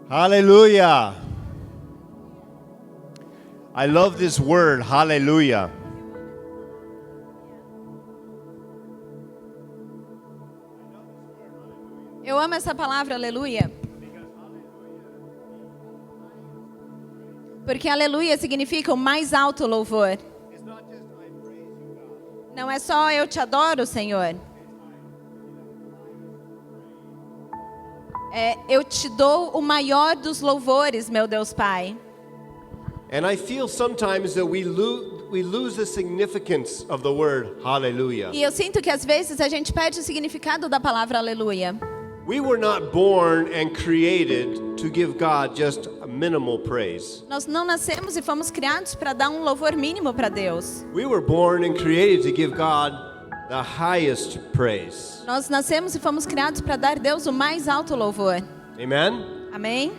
Hallelujah. I love this word, hallelujah. Eu amo essa palavra, aleluia. Porque aleluia significa o mais alto louvor. Não é só eu te adoro, Senhor. Eu te dou o maior dos louvores, meu Deus Pai. And I feel sometimes that we lose the significance of the word hallelujah. E eu sinto que às vezes a gente perde o significado da palavra aleluia. We were not born and created to give God just a minimal praise. Nós não nascemos e fomos criados para dar um louvor mínimo para Deus. We were born and created to give God the highest praise. Nós nascemos e fomos criados para dar a Deus o mais alto louvor. Amen? Amém?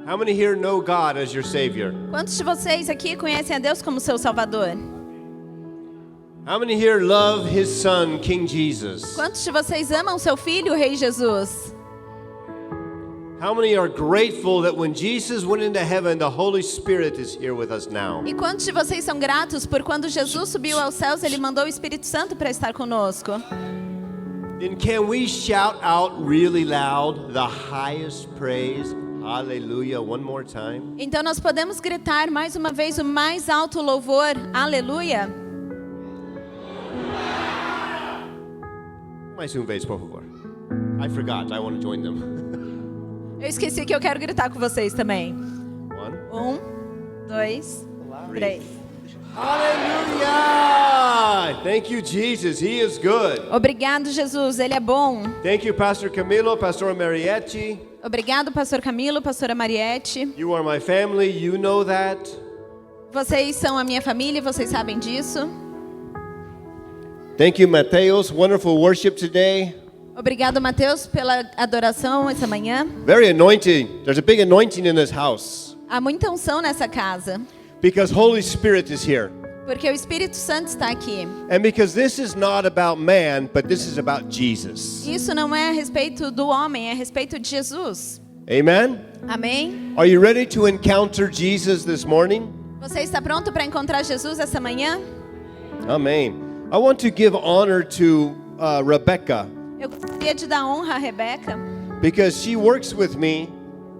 How many here know God as your Savior? Quantos de vocês aqui conhecem a Deus como seu Salvador? How many here love His Son, King Jesus? Quantos de vocês amam seu Filho, o Rei Jesus? How many are grateful that when Jesus went into heaven, the Holy Spirit is here with us now? E quantos de vocês são gratos por quando Jesus subiu aos céus, Ele mandou o Espírito Santo para estar conosco? Then can we shout out really loud the highest praise? Hallelujah, one more time. Então nós podemos gritar mais uma vez o mais alto louvor, aleluia? Mais uma vez, por favor. I forgot, I want to join them. Eu esqueci que eu quero gritar com vocês também. 1, 1, 2, 3. Hallelujah! Thank you, Jesus. He is good. Obrigado, Jesus, Ele é bom. Thank you, Pastor Camilo, Pastor Mariette. Obrigado, Pastor Camilo, Pastora Mariette. You are my family, you know that. Vocês são a minha família, vocês sabem disso. Thank you, Mateus. Wonderful worship today. Obrigado, Mateus, pela adoração essa manhã. Very anointing. There's a big anointing in this house. Há muita unção nessa casa, Because Holy Spirit is here. porque o Espírito Santo está aqui. And because this is not about man, but this is about Jesus. Isso não é a respeito do homem, é a respeito de Jesus. Amen? Amém? Are you ready to encounter Jesus this morning? Você está pronto para encontrar Jesus essa manhã? Amen. I want to give honor to Rebecca Eu gostaria de dar honra a Rebeca, because she works with me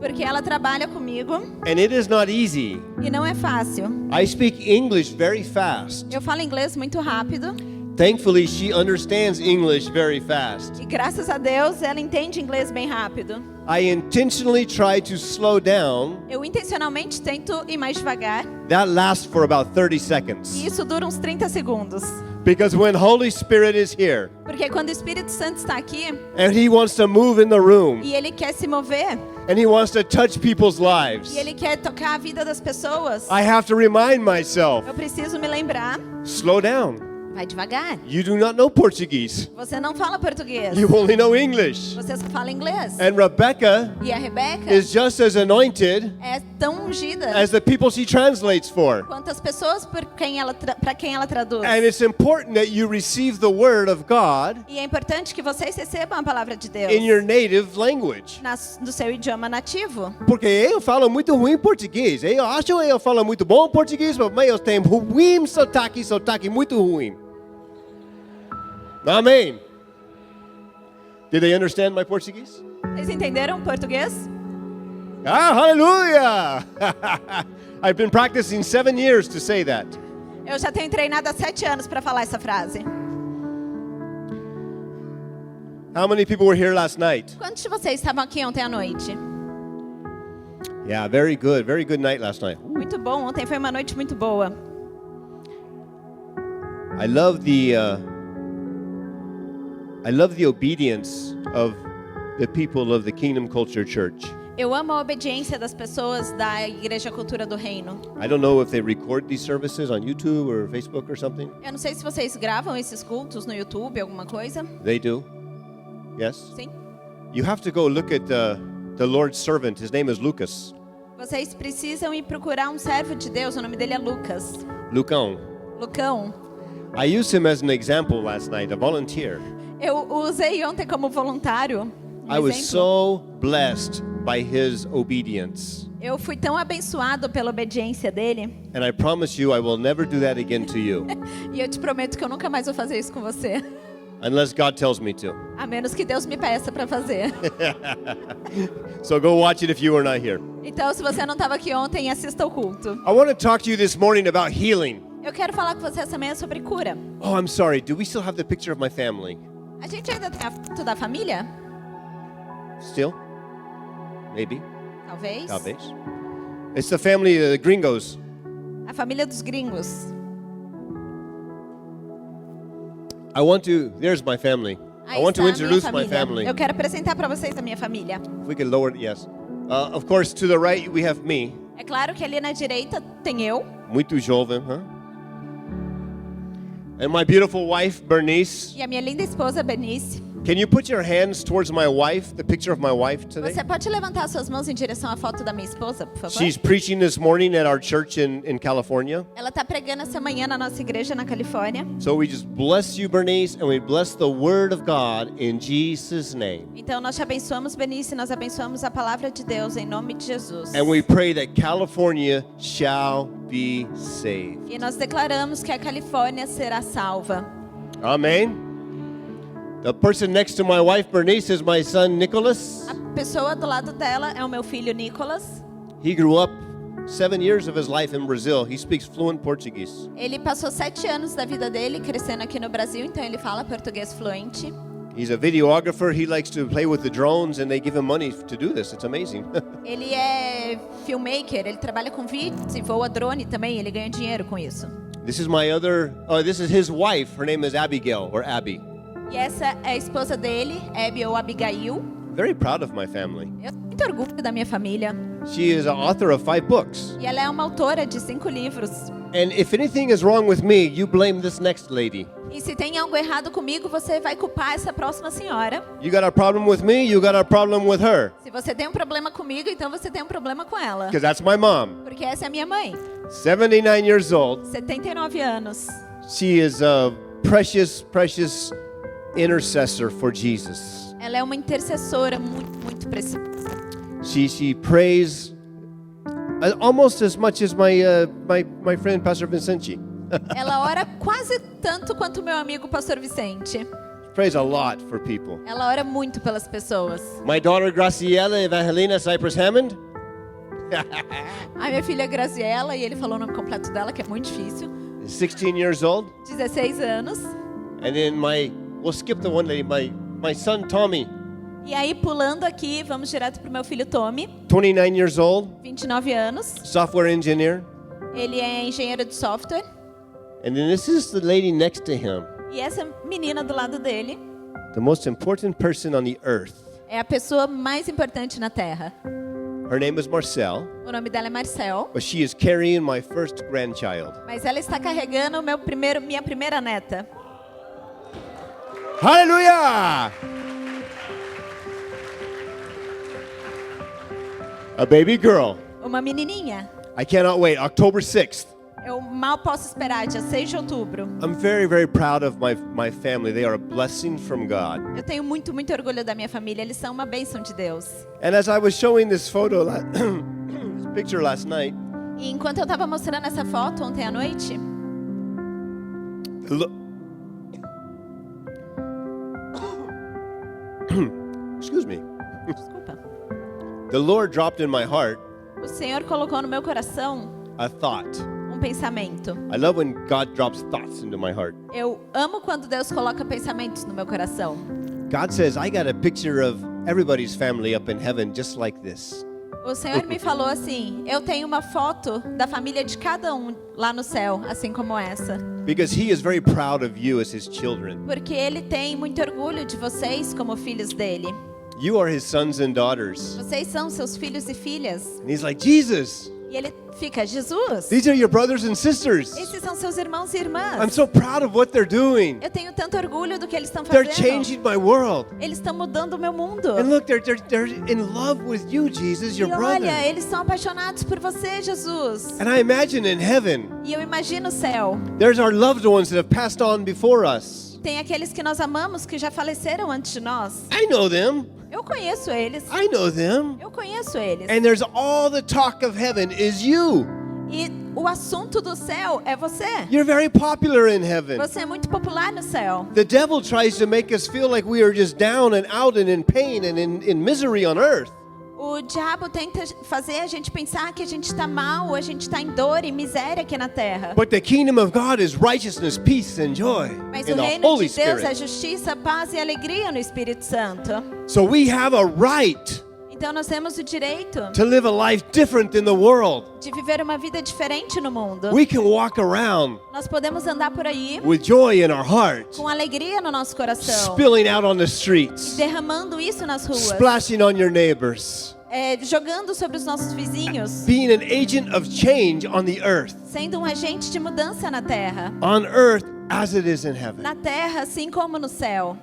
porque ela trabalha comigo and it is not easy. e não é fácil. I speak English very fast. Eu falo inglês muito rápido Thankfully, she understands English very fast. e graças a Deus ela entende inglês bem rápido. I intentionally try to slow down. Eu intencionalmente tento ir mais devagar That lasts for about 30 e seconds. isso dura uns 30 segundos. Because when Holy Spirit is here Porque quando o Espírito Santo está aqui and He wants to move in the room e Ele quer se mover and He wants to touch people's lives, e Ele quer tocar a vida das pessoas, I have to remind myself, eu preciso me lembrar, slow down. vai devagar. You do not know Portuguese. Você não fala português, You only know English. você só fala inglês. And Rebecca E a Rebeca is just as anointed é tão ungida as the people she translates for. quanto as pessoas para quem ela traduz. And it's important that you receive the word of God E é importante que vocês recebam a palavra de Deus in your native language. no seu idioma nativo. Porque eu falo muito ruim português. Eu acho que eu falo muito bom português, mas eu tenho ruim sotaque muito ruim. Amém. Did they understand my Portuguese? Vocês entenderam português? Ah, hallelujah! I've been practicing 7 years to say that. Eu já tenho treinado há 7 anos para falar essa frase. How many people were here last night? Quantos de vocês estavam aqui ontem à noite? Yeah, very good night last night. Muito bom, ontem foi uma noite muito boa. I love the obedience of the people of the Kingdom Culture Church. Eu amo a obediência das pessoas da Igreja Cultura do Reino. I don't know if they record these services on YouTube or Facebook or something. Eu não sei se vocês gravam esses cultos no YouTube, alguma coisa. They do. Yes? Sim. You have to go look at the Lord's servant. His name is Lucas. Vocês precisam ir procurar um servo de Deus, o nome dele é Lucas. Lucão. Lucão. I used him as an example last night, a volunteer. Eu o usei ontem como voluntário. I was so blessed by his obedience. Eu fui tão abençoado pela obediência dele. And I promise you I will never do that again to you. E eu te prometo que eu nunca mais vou fazer isso com você. Unless God tells me to. A menos que Deus me peça para fazer. So go watch it if you were not here. Então, se você não estava aqui ontem, assista o culto. I want to talk to you this morning about healing. Eu quero falar com você essa manhã sobre cura. Oh, I'm sorry. Do we still have the picture of my family? A gente ainda tem a foto da família? Still? Maybe. Talvez. Talvez. It's the family of the gringos. A família dos gringos. There's my family. Aí I want to está a minha introduce my família. family. Eu quero apresentar para vocês a minha família. If we could lower it, yes. Of course, to the right we have me. É claro que ali na direita tem eu. Muito jovem, huh? And my beautiful wife, Bernice. E a minha linda esposa, Bernice. Can you put your hands towards my wife, the picture of my wife today? Você pode levantar suas mãos em direção à foto da minha esposa, por favor? She's preaching this morning at our church in California. Ela está pregando essa manhã na nossa igreja na Califórnia. So we just bless you, Bernice, and we bless the word of God in Jesus' name. Então nós te abençoamos, Bernice, nós abençoamos a palavra de Deus em nome de Jesus. And we pray that California shall be saved. E nós declaramos que a Califórnia será salva. Amen. The person next to my wife, Bernice, is my son, Nicholas. A pessoa do lado dela é o meu filho Nicolas. He grew up 7 years of his life in Brazil. He speaks fluent Portuguese. Ele passou 7 anos da vida dele crescendo aqui no Brasil, então ele fala português fluente. He's a videographer. He likes to play with the drones, and they give him money to do this. It's amazing. Ele é filmmaker, ele trabalha com vídeos e voa drone também, ele ganha dinheiro com isso. This is his wife. Her name is Abigail, or Abby. E essa é a esposa dele, Abby ou Abigail. Very proud of my family. Eu tenho muito orgulho da minha família. She is an author of 5 books. E ela é uma autora de 5 livros. And if anything is wrong with me, you blame this next lady. E se tem algo errado comigo, você vai culpar essa próxima senhora. You got a problem with me, you got a problem with her. Se você tem um problema comigo, então você tem um problema com ela. Because that's my mom. Porque essa é a minha mãe, 79 years old. 79 anos. She is a precious intercessor for Jesus. Ela é uma intercessora muito preciosa. She prays almost as much as my friend Pastor Vicente. Ela ora quase tanto quanto o meu amigo Pastor Vicente. Prays a lot for people. Ela ora muito pelas pessoas. My daughter Graciela Evangelina Cypress Hammond. A minha filha Graziella, e ele falou o nome completo dela, que é muito difícil. 16 years old. 16 anos. And then we'll skip the one lady, my son Tommy. E aí, pulando aqui, vamos direto pro meu filho Tommy, 29 years old, 29 anos. software engineer. Ele é engenheiro de software. And then this is the lady next to him, E essa menina do lado dele the most important person on the earth. é a pessoa mais importante na Terra. Her name is Marcel, O nome dela é Marcel, but she is carrying my first grandchild. mas ela está carregando minha primeira neta. Hallelujah! A baby girl. Uma menininha. I cannot wait. October 6th. Eu mal posso esperar, dia 6 de outubro. I'm very proud of my family. They are a blessing from God. Eu tenho muito orgulho da minha família. Eles são uma bênção de Deus. And as I was showing this photo, this picture last night, E enquanto eu estava mostrando essa foto ontem à noite, excuse me. desculpa, The Lord dropped in my heart o Senhor colocou no meu coração a thought. um pensamento. I love when God drops thoughts into my heart. Eu amo quando Deus coloca pensamentos no meu coração. God says, I got a picture of everybody's family up in heaven just like this. O Senhor me falou assim: eu tenho uma foto da família de cada um lá no céu, assim como essa. Because He is very proud of you as His children. Porque Ele tem muito orgulho de vocês como filhos dele. You are His sons and daughters. Vocês são seus filhos e filhas. And He's like, Jesus, E Ele fica: Jesus, these are your brothers and sisters. esses são seus irmãos e irmãs. I'm so proud of what they're doing. Eu tenho tanto orgulho do que eles estão They're fazendo. changing my world. Eles estão mudando o meu mundo. And look, they're in love with you, Jesus, your E brother. olha, eles são apaixonados por você, Jesus. And I imagine in heaven, E eu imagino o céu. there's our loved ones that have passed on before us. Tem aqueles que nós amamos que já faleceram antes de nós. I know them. Eu conheço eles. I know them. Eu conheço conheço eles. And there's all the talk of heaven is you. E o assunto do céu é você. You're very popular in heaven. Você é muito popular no céu. The devil tries to make us feel like we are just down and out and in pain and in misery on earth. O diabo tenta fazer a gente pensar que a gente está mal, a gente está em dor e miséria aqui na terra. But the kingdom of God is righteousness, peace and joy Mas in o the reino Holy de Deus é Spirit. justiça, paz e alegria no Espírito Santo. So we have a right Então nós temos o direito to live a life different than the world. de viver uma vida diferente no mundo. We can walk around Nós podemos andar por aí with joy in our heart, com alegria no nosso coração, spilling out on the streets, derramando isso nas ruas, splashing on your neighbors, jogando sobre os nossos vizinhos, being an agent of change on the earth, sendo um agente de mudança na terra. on earth as it is in heaven. Na terra, assim como no céu.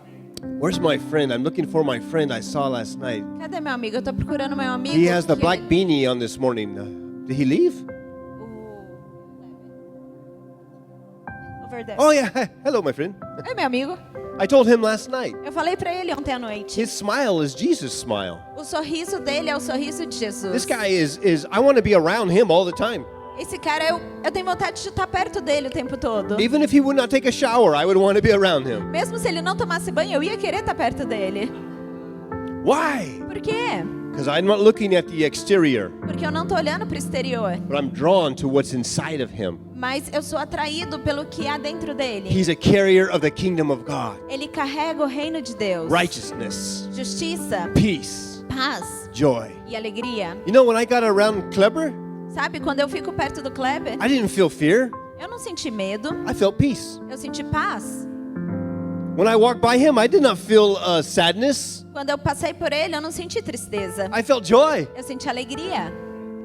Where's my friend? I'm looking for my friend I saw last night. Cadê meu amigo? Eu tô procurando meu amigo. He has the que- black beanie on this morning. Did he leave? Over there. Oh yeah, hello my friend. Oi, meu amigo. I told him last night. Eu falei pra ele ontem à noite. His smile is Jesus' smile. O sorriso dele é o sorriso de Jesus. This guy is I want to be around him all the time. Esse cara, eu tenho vontade de estar perto dele o tempo todo. Even if he would not take a shower, I would want to be around him. Mesmo se ele não tomasse banho, eu ia querer estar perto dele. Why? Por quê? Because I'm not looking at the exterior, Porque eu não tô olhando pro exterior, but I'm drawn to what's inside of him. mas eu sou atraído pelo que há dentro dele. He's a carrier of the kingdom of God. Ele carrega o reino de Deus. Righteousness, Justiça, peace, paz joy. e alegria. You know, when I got around Kleber, Sabe, quando eu fico perto do Kleber, I didn't feel fear. eu não senti medo, I felt peace. eu senti paz. When I walked by him, I did not feel sadness. Quando eu passei por ele, eu não senti tristeza. I felt joy. Eu senti alegria.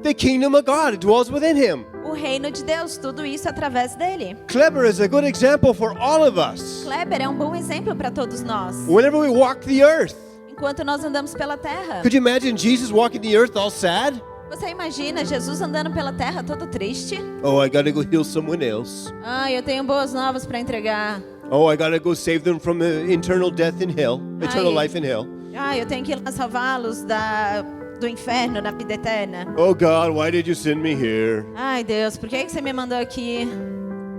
The kingdom of God dwells within him. O reino de Deus, tudo isso através dele. Kleber is a good example for all of us. Kleber é um bom exemplo para todos nós. Whenever we walk the earth, Enquanto nós andamos pela terra. could you imagine Jesus walking the earth all sad? Você imagina Jesus andando pela terra todo triste? Oh, I gotta go heal someone else. Ah, eu tenho boas novas para entregar. Oh, I gotta go save them from eternal death in hell, eternal Ai. life in hell. Ah, eu tenho que ir lá salvá-los do inferno, da vida eterna. Oh God, why did you send me here? Ai, Deus, por que você me mandou aqui?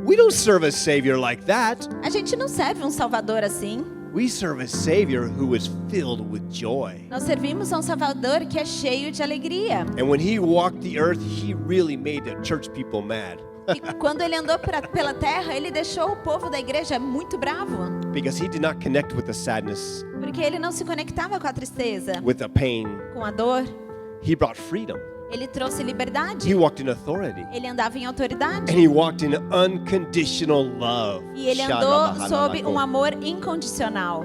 We don't serve a Savior like that. A gente não serve um Salvador assim. We serve a Savior who is filled with joy. Nós servimos a um Salvador que é cheio de alegria. And when he walked the earth, he really made the church people mad. E quando ele andou pela terra, ele deixou o povo da igreja muito bravo. Because he did not connect with the sadness, Porque ele não se conectava com a tristeza, with the pain. com a dor. He brought freedom. Ele trouxe liberdade. He walked in authority. Ele andava em autoridade. And he walked in unconditional love. E ele andou sob um amor incondicional.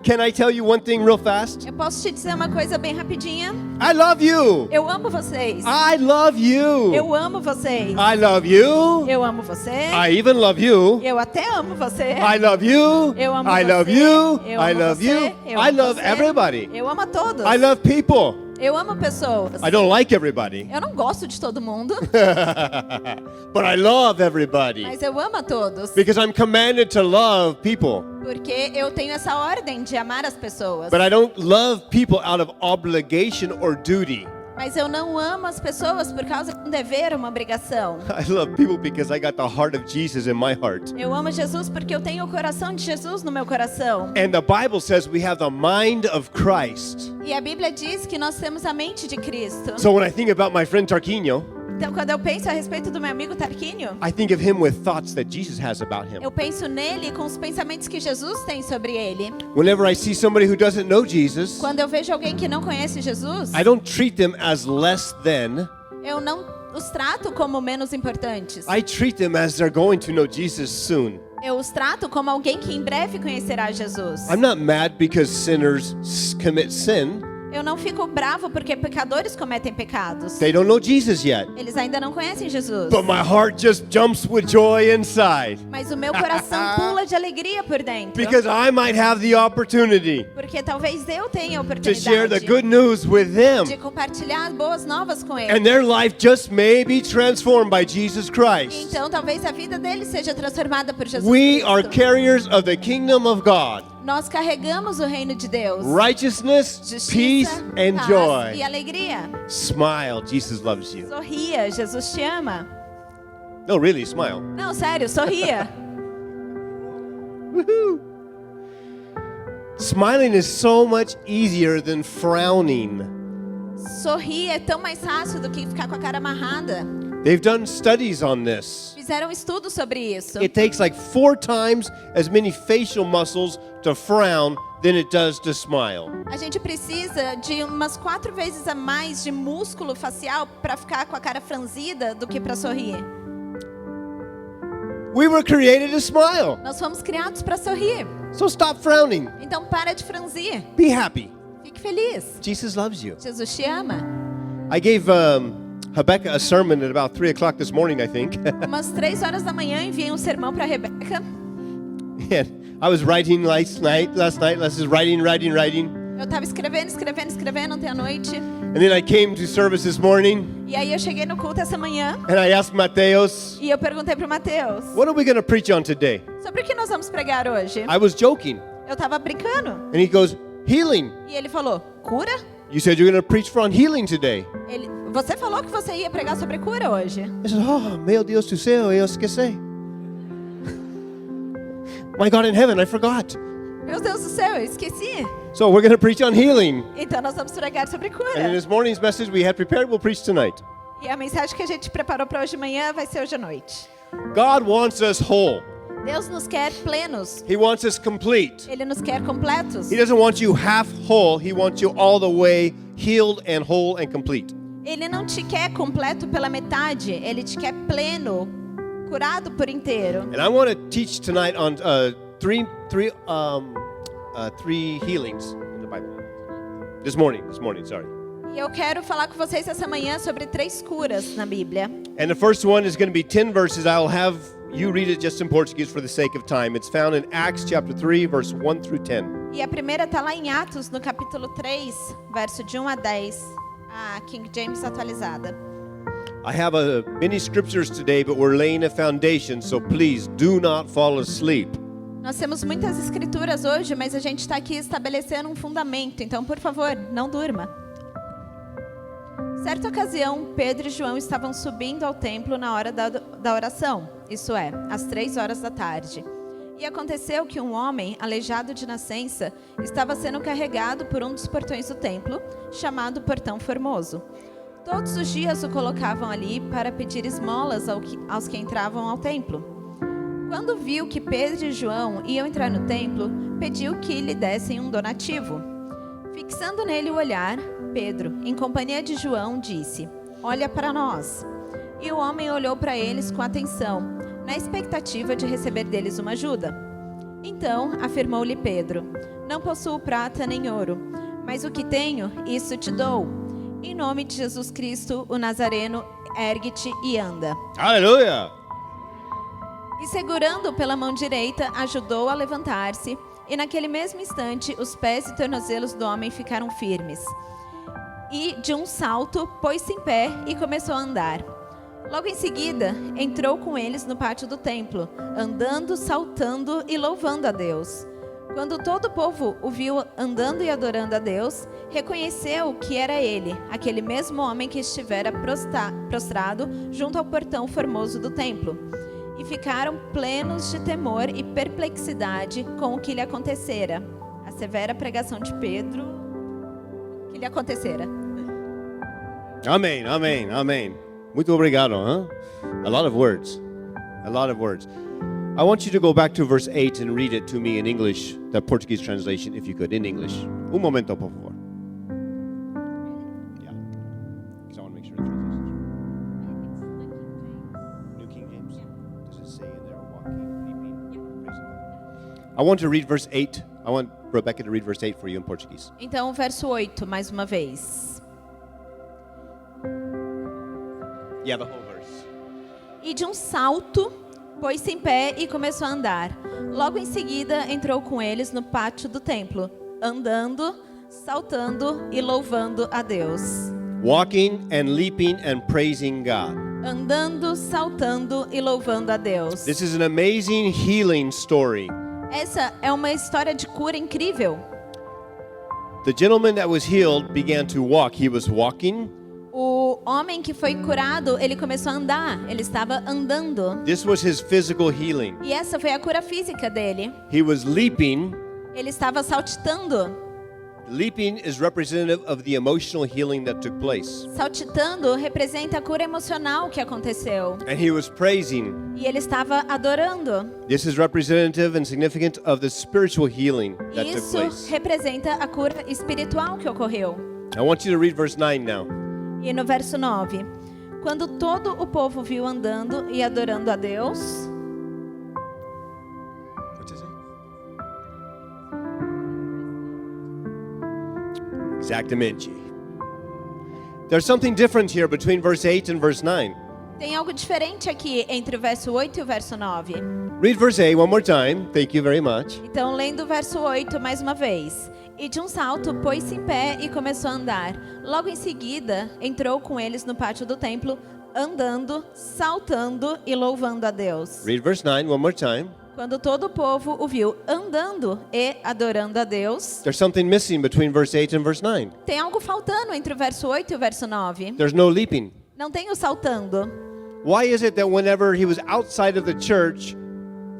Can I tell you one thing real fast? Eu posso te dizer uma coisa bem rapidinha? I love you. Eu amo vocês. I love you. Eu amo vocês. I love you. Eu amo você. I even love you. Eu até amo você. I love you. Eu amo I você. love you. Eu I amo love você. you. Eu I amo love você. everybody. Eu amo a todos. I love people. Eu amo pessoas. I don't like everybody. Eu não gosto de todo mundo, But I love everybody. mas eu amo a todos. Because I'm commanded to love people. Porque eu tenho essa ordem de amar as pessoas. But I don't love people out of obligation or duty. Mas eu não amo as pessoas por causa de um dever, uma obrigação. I love people because I got the heart of Jesus in my heart. Eu amo Jesus porque eu tenho o coração de Jesus no meu coração. And the Bible says we have the mind of Christ. E a Bíblia diz que nós temos a mente de Cristo. So when I think about my friend Tarquinho, Então, quando eu penso a respeito do meu amigo Tarquínio, I think of him with thoughts that Jesus has about him. eu penso nele com os pensamentos que Jesus tem sobre ele. Whenever I see somebody who doesn't know Jesus, Quando eu vejo alguém que não conhece Jesus, I don't treat them as less than. eu não os trato como menos importantes. I treat them as they're going to know Jesus soon. Eu os trato como alguém que em breve conhecerá Jesus. I'm not mad because sinners commit sin. Eu não fico bravo porque pecadores cometem pecados. They don't know Jesus yet. Eles ainda não conhecem Jesus. But my heart just jumps with joy inside. Mas o meu coração pula de alegria por dentro. Because I might have the opportunity Porque talvez eu tenha a to share the oportunidade good news with de them. compartilhar boas novas com And eles. their life just may be transformed by Jesus Christ. Então talvez a vida deles seja transformada por Jesus We Cristo. are carriers of the kingdom of God. Nós carregamos o reino de Deus. righteousness, Justiça, peace, and paz joy. e alegria. Smile, Jesus loves you. Sorria, Jesus te ama. No, really, smile. Não, sério, sorria. Woohoo! Smiling is so much easier than frowning. Sorrir é tão mais fácil do que ficar com a cara amarrada. They've done studies on this. Fizeram estudos sobre isso. It takes like 4 times as many facial muscles to frown than it does to smile. A gente precisa de umas 4 vezes a mais de músculo facial para ficar com a cara franzida do que para sorrir. We were created to smile. Nós fomos criados para sorrir. So stop frowning. Então para de franzir. Be happy. Fique feliz. Jesus loves you. Jesus te ama. I gave Rebecca a sermon at about 3 o'clock this morning, I think. Umas 3 horas da manhã enviei um sermão para Rebeca. And I was writing last night. Writing. Eu estava escrevendo ontem à noite. And then I came to service this morning E aí eu cheguei no culto essa manhã and I asked Mateus, e eu perguntei pro Mateus: what are we going to preach on today? sobre o que nós vamos pregar hoje? I was joking. Eu tava brincando. And he goes, healing. E ele falou: cura? You said you're going to preach on healing today. Você falou que você ia pregar sobre cura hoje. I said, oh, meu Deus do céu, eu esqueci. My God in heaven, I forgot. Meu Deus do céu, eu esqueci. So we're going to preach on healing. Então nós vamos pregar sobre And in cura. this morning's message we had prepared, we'll preach tonight. E a mensagem que a gente preparou para hoje de manhã vai ser hoje à noite. God wants us whole. Deus nos quer plenos. He wants us complete. Ele nos quer completos. He doesn't want you half whole. He wants you all the way healed and whole and complete. Ele não te quer completo pela metade. Ele te quer pleno, curado por inteiro. And I want to teach tonight on three healings in the Bible. This morning, sorry. E eu quero falar com vocês essa manhã sobre 3 curas na Bíblia. And the first one is going to be 10 verses. I'll have you read it just in Portuguese for the sake of time. It's found in Acts chapter 3, verse 1 through 10. E a primeira está lá em Atos, no capítulo 3, verso de 1 a 10, a King James atualizada. I have many scriptures today, but we're laying a foundation, so please do not fall asleep. Nós temos muitas escrituras hoje, mas a gente está aqui estabelecendo um fundamento, então, por favor, não durma. Certa ocasião, Pedro e João estavam subindo ao templo na hora da oração, isso é, às 3 horas da tarde. E aconteceu que um homem, aleijado de nascença, estava sendo carregado por um dos portões do templo, chamado Portão Formoso. Todos os dias o colocavam ali para pedir esmolas aos que entravam ao templo. Quando viu que Pedro e João iam entrar no templo, pediu que lhe dessem um donativo. Fixando nele o olhar, Pedro, em companhia de João, disse: "Olha para nós." E o homem olhou para eles com atenção, na expectativa de receber deles uma ajuda. Então, afirmou-lhe Pedro: "Não possuo prata nem ouro, mas o que tenho, isso te dou. Em nome de Jesus Cristo, o Nazareno, ergue-te e anda." Hallelujah! E segurando-o pela mão direita, ajudou-o a levantar-se, e naquele mesmo instante os pés e tornozelos do homem ficaram firmes. E, de um salto, pôs-se em pé e começou a andar. Logo em seguida, entrou com eles no pátio do templo, andando, saltando e louvando a Deus. Quando todo o povo o viu andando e adorando a Deus, reconheceu que era ele, aquele mesmo homem que estivera prostrado junto ao portão formoso do templo. E ficaram plenos de temor e perplexidade com o que lhe acontecera. A severa pregação de Pedro, que lhe acontecera. Amém, amém, amém. Muito obrigado, huh? A lot of words. I want you to go back to verse 8 and read it to me in English, the Portuguese translation, if you could, in English. Un momento, por favor. Yeah. Because I want to make sure the translation is New King James. Does it say in there, walking, leaping, praising God? I want to read verse 8. I want Rebecca to read verse 8 for you in Portuguese. Então, o verso 8, mais uma vez. Yeah, the whole verse. E de um salto, pôs-se em pé e começou a andar. Logo em seguida, entrou com eles no pátio do templo, andando, saltando e louvando a Deus. Walking and leaping and praising God. Andando, saltando e louvando a Deus. This is an amazing healing story. Essa é uma história de cura incrível. The gentleman that was healed began to walk. He was walking. O homem que foi curado, ele começou a andar, ele estava andando. This was his physical healing. E essa foi a cura física dele. He was leaping. Ele estava saltitando. Leaping is representative of the emotional healing that took place. Saltitando representa a cura emocional que aconteceu. And he was praising. E ele estava adorando. This is representative and significant of the spiritual healing that took Isso place. representa a cura espiritual que ocorreu. I want you to read verse 9 now. E no verso 9, quando todo o povo viu andando e adorando a Deus, What's it say? Exactamente. There's something different here between verse 8 and verse 9. tem algo diferente aqui entre o verso 8 e o verso 9. Read verse 8 one more time. Thank you very much. Então, lendo o verso 8 mais uma vez. E de um salto, pôs-se em pé e começou a andar. Logo em seguida, entrou com eles no pátio do templo, andando, saltando e louvando a Deus. Read verse 9 one more time. Quando todo o povo o viu andando e adorando a Deus, There's something missing between verse 8 and verse 9. tem algo faltando entre o verso 8 e o verso 9. There's no leaping. Não tem o saltando. Why is it that whenever he was outside of the church,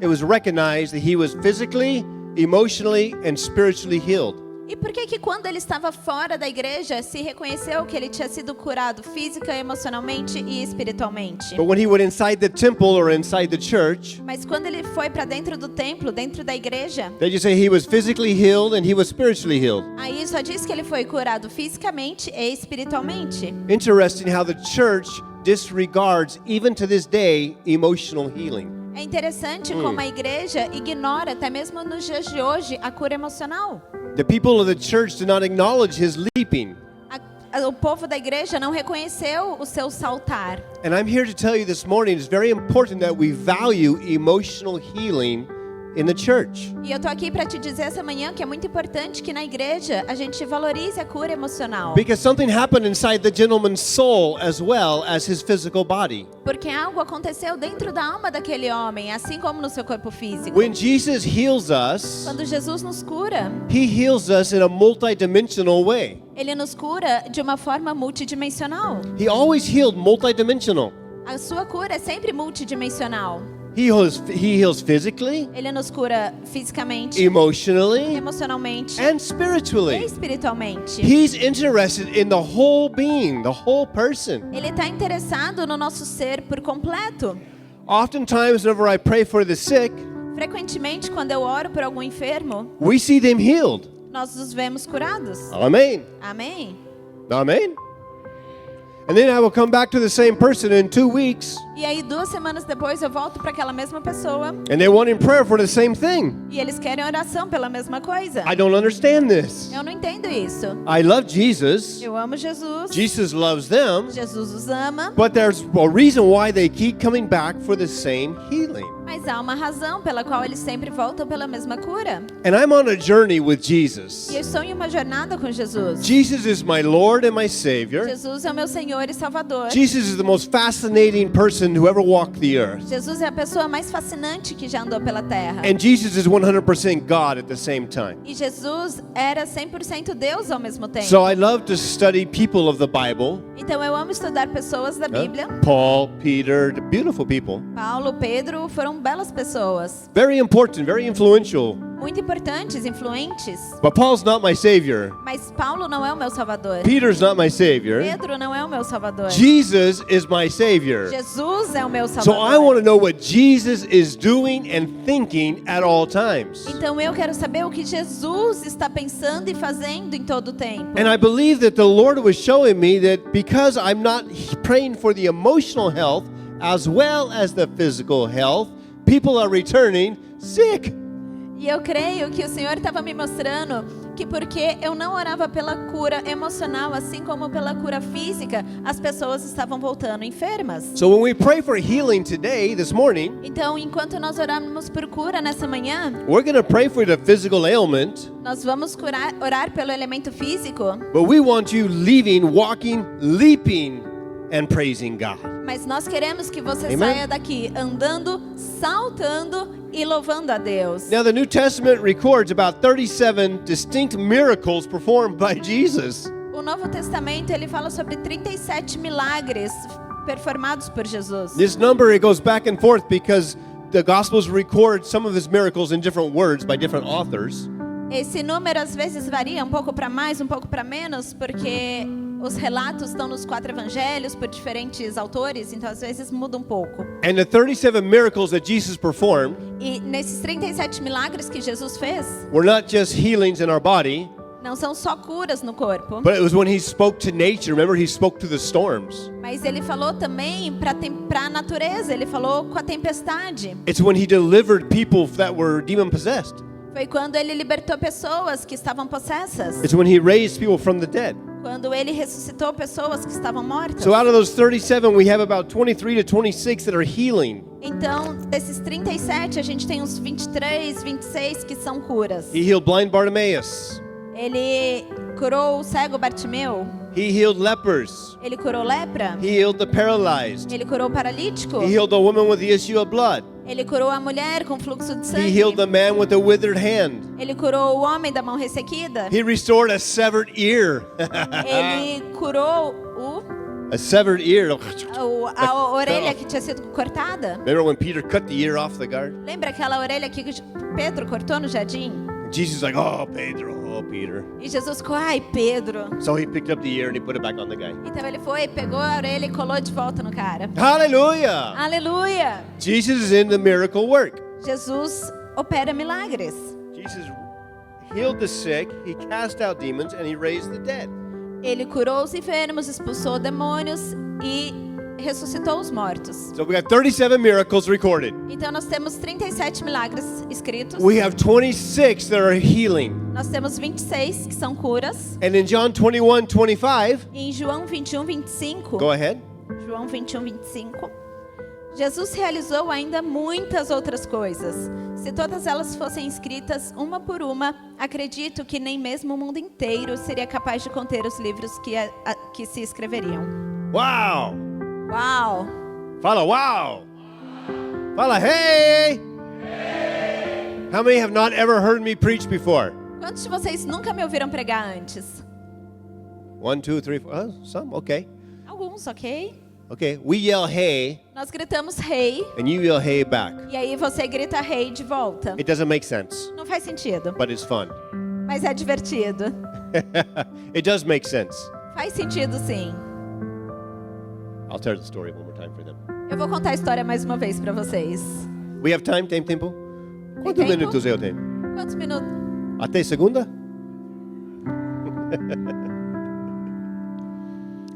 it was recognized that he was physically, emotionally, and spiritually healed? E por que quando ele estava fora da igreja, se reconheceu que ele tinha sido curado física, emocionalmente e espiritualmente? But when he went inside the temple or inside the church, Mas quando ele foi para dentro do templo, dentro da igreja, they just say he was physically healed and he was spiritually healed. aí só diz que ele foi curado fisicamente e espiritualmente. Interesting how the church disregards, even to this day, emotional healing. É interessante como a igreja ignora, até mesmo nos dias de hoje, a cura emocional. The people of the church do not acknowledge his leaping. O povo da igreja não reconheceu o seu saltar. And I'm here to tell you this morning, it's very important that we value emotional healing in the church. E eu tô aqui para te dizer essa manhã que é muito importante que na igreja a gente valorize a cura emocional. Because something happened inside the gentleman's soul as well as his physical body. Porque algo aconteceu dentro da alma daquele homem, assim como no seu corpo físico. When Jesus heals us, Quando Jesus nos cura, he heals us in a multidimensional way. ele nos cura de uma forma multidimensional. He always healed multidimensional. A sua cura é sempre multidimensional. He heals physically, Ele nos cura fisicamente, emotionally, emocionalmente and e spiritually. espiritualmente. He's interested in the whole being, the whole person. Ele está interessado no nosso ser por completo. Oftentimes, whenever I pray for the sick, Frequentemente, quando eu oro por algum enfermo, we see them healed. nós os vemos curados. Amen. Amém? Amen. And then I will come back to the same person in 2 weeks, E aí, 2 semanas depois, eu volto para aquela mesma pessoa and they want in prayer for the same thing. e eles querem oração pela mesma coisa. I don't understand this. Eu não entendo isso. I love Jesus. Eu amo Jesus. Jesus loves them. Jesus os ama. But there's a reason why they keep coming back for the same healing. Mas há uma razão pela qual eles sempre voltam pela mesma cura. And I'm on a journey with Jesus. E eu estou em uma jornada com Jesus. Jesus is my Lord and my Savior. Jesus é o meu Senhor e Salvador. Jesus is the most fascinating person who ever walked the earth. Jesus é a pessoa mais fascinante que já andou pela terra. And Jesus is 100% God at the same time. E Jesus era 100% Deus ao mesmo tempo. So I love to study people of the Bible. Então eu amo estudar pessoas da Bíblia. Paul, Peter, the beautiful people. Paulo, Pedro foram belas pessoas. Very important, very influential. Muito importantes, influentes. But Paul's not my Savior. Mas Paulo não é o meu Salvador. Peter's not my Savior. Pedro não é o meu Salvador. Jesus is my Savior. Jesus é o meu So I Salvador. want to know what Jesus is doing and thinking at all times. Então eu quero saber o que Jesus está pensando e fazendo em todo o tempo. And I believe that the Lord was showing me that because I'm not praying for the emotional health as well as the physical health, people are returning sick. E eu creio que o Senhor estava me mostrando que porque eu não orava pela cura emocional, assim como pela cura física, as pessoas estavam voltando enfermas. So when we pray for healing today, this morning, Então, enquanto nós oramos por cura nessa manhã, we're going to pray for the physical ailment, nós vamos orar pelo elemento físico, but we want you leaving, walking, leaping, and praising God. mas nós queremos que você Amen. saia daqui andando, saltando e louvando a Deus. Now, the New Testament records about 37 distinct miracles performed by Jesus. O Novo Testamento ele fala sobre 37 milagres performados por Jesus. This number, it goes back and forth because the Gospels record some of his miracles in different words by different authors. Esse número às vezes varia um pouco para mais, um pouco para menos, porque os relatos estão nos 4 evangelhos por diferentes autores, então às vezes muda um pouco. And the 37 miracles that Jesus performed E nesses 37 milagres que Jesus fez, were not just healings in our body, não são só curas no corpo, but it was when he spoke to nature. Remember, he spoke to the storms. mas ele falou também para a natureza, ele falou com a tempestade. It's when he delivered people that were demon-possessed. Foi quando ele libertou pessoas que estavam possessas, It's when he raised people from the dead. quando ele ressuscitou pessoas que estavam mortas. So out of those 37, we have about 23 to 26 that are healing. Então, desses 37, a gente tem uns 23, 26 que são curas. He healed blind Bartimaeus. Ele curou o cego Bartimeu, He healed lepers. ele curou lepra, He healed the paralyzed. ele curou o paralítico, He healed the woman with the issue of blood. ele curou a mulher com fluxo de He sangue, healed the man with the withered hand. ele curou o homem da mão ressequida, He restored a severed ear. ele curou A severed ear. a orelha que tinha sido cortada. Remember when Peter cut the ear off the guard? Lembra aquela orelha que Pedro cortou no jardim? Jesus was like, oh, Pedro, oh, Peter. E Jesus ficou, ai, Pedro. So he picked up the ear and he put it back on the guy. Então ele foi, pegou a orelha e colou de volta no cara. Hallelujah! Aleluia! Jesus is in the miracle work. Jesus opera milagres. Jesus healed the sick, he cast out demons, and he raised the dead. Ele curou os enfermos, expulsou demônios e ressuscitou os mortos. So we got 37 miracles recorded. Então nós temos 37 milagres escritos. We have 26 that are healing. Nós temos 26 que são curas. And in John 21, 25, E em João 21, 25, go ahead. João 21, 25, Jesus realizou ainda muitas outras coisas. Se todas elas fossem escritas uma por uma, acredito que nem mesmo o mundo inteiro seria capaz de conter os livros que se escreveriam. Wow! Uau! Fala, wow! Fala, hey! How many have not ever heard me preach before? Quantos de vocês nunca me ouviram pregar antes? 1, 2, 3, 4. Some, okay. Alguns, ok? Okay, we yell hey, Nós gritamos rei, and you yell hey back. e aí você grita rei de volta. It doesn't make sense, Não faz sentido, but it's fun. mas é divertido. It does make sense. Faz sentido sim. I'll tell the story one more time for them. Eu vou contar a história mais uma vez para vocês. We have time? Tem tempo? Quantos tempo? minutos eu tenho? Quantos minutos? Até segunda?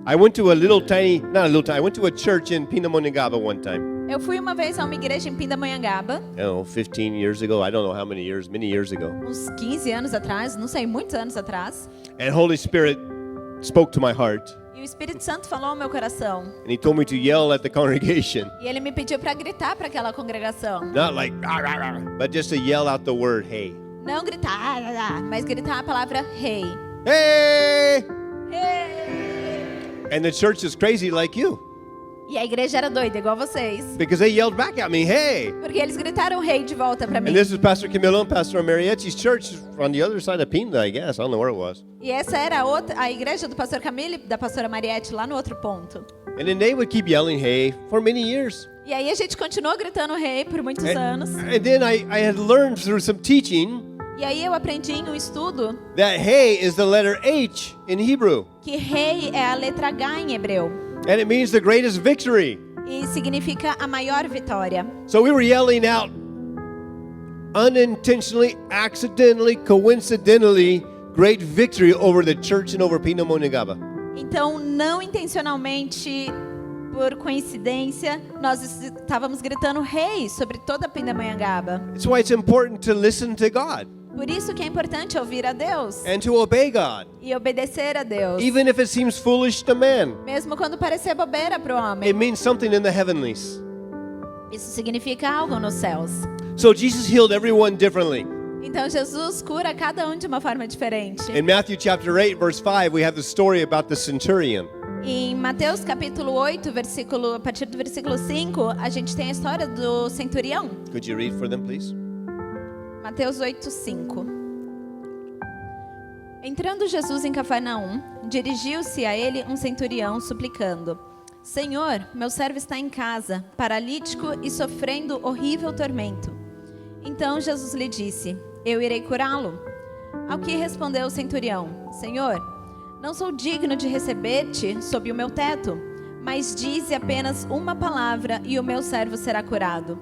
I went to a little tiny, not a little tiny, I went to a church in Pindamonhangaba one time. Eu fui uma vez a uma igreja em I Pindamonhangaba, don't know, 15 years ago. I don't know how many years ago. uns 15 anos atrás, não sei, muitos anos atrás. And Holy Spirit spoke to my heart. E o Espírito Santo falou ao meu coração. And he told me to yell at the congregation. E ele me pediu para gritar para aquela congregação. Not like, "Rah, rah, rah," but just to yell out the word, hey. Não gritar, mas gritar a palavra rei. Hey! Rei! And the church is crazy like you. E a igreja era doida, igual vocês. Because they yelled back at me, hey! Porque eles gritaram rei de volta para mim. And this is Pastor Camilo and Pastor Marietti's church on the other side of Pinda, I guess. I don't know where it was. E essa era a igreja do pastor Camilo e da pastora Mariette lá no outro ponto. And then they would keep yelling, hey, for many years. E aí a gente continuou gritando rei por muitos anos. And then I had learned through some teaching E aí eu aprendi em um estudo that hey is the letter H in Hebrew. que rei é a letra H em hebreu. And it means the greatest victory. E significa a maior vitória. So we were yelling out unintentionally, accidentally, coincidentally, great victory over the church and over Pindamonhangaba. Então, não intencionalmente, por coincidência, nós estávamos gritando rei sobre toda a Pindamonhangaba. That's why it's important to listen to God Por isso que é importante ouvir a Deus and to obey God, e obedecer a Deus. even if it seems foolish to man. Mesmo quando parecer bobeira para o homem. It means something in the heavenlies. Isso significa algo nos céus. So Jesus healed everyone differently. Então Jesus cura cada um de uma forma diferente. In Matthew chapter 8 verse 5, we have the story about the centurion. Em Mateus capítulo 8, a partir do versículo 5, a gente tem a história do centurião. Could you read for them, please? Mateus 8, 5. Entrando Jesus em Cafarnaum, dirigiu-se a ele um centurião, suplicando: Senhor, meu servo está em casa, paralítico e sofrendo horrível tormento. Então Jesus lhe disse: Eu irei curá-lo. Ao que respondeu o centurião: Senhor, não sou digno de receber-te sob o meu teto, mas dize apenas uma palavra e o meu servo será curado.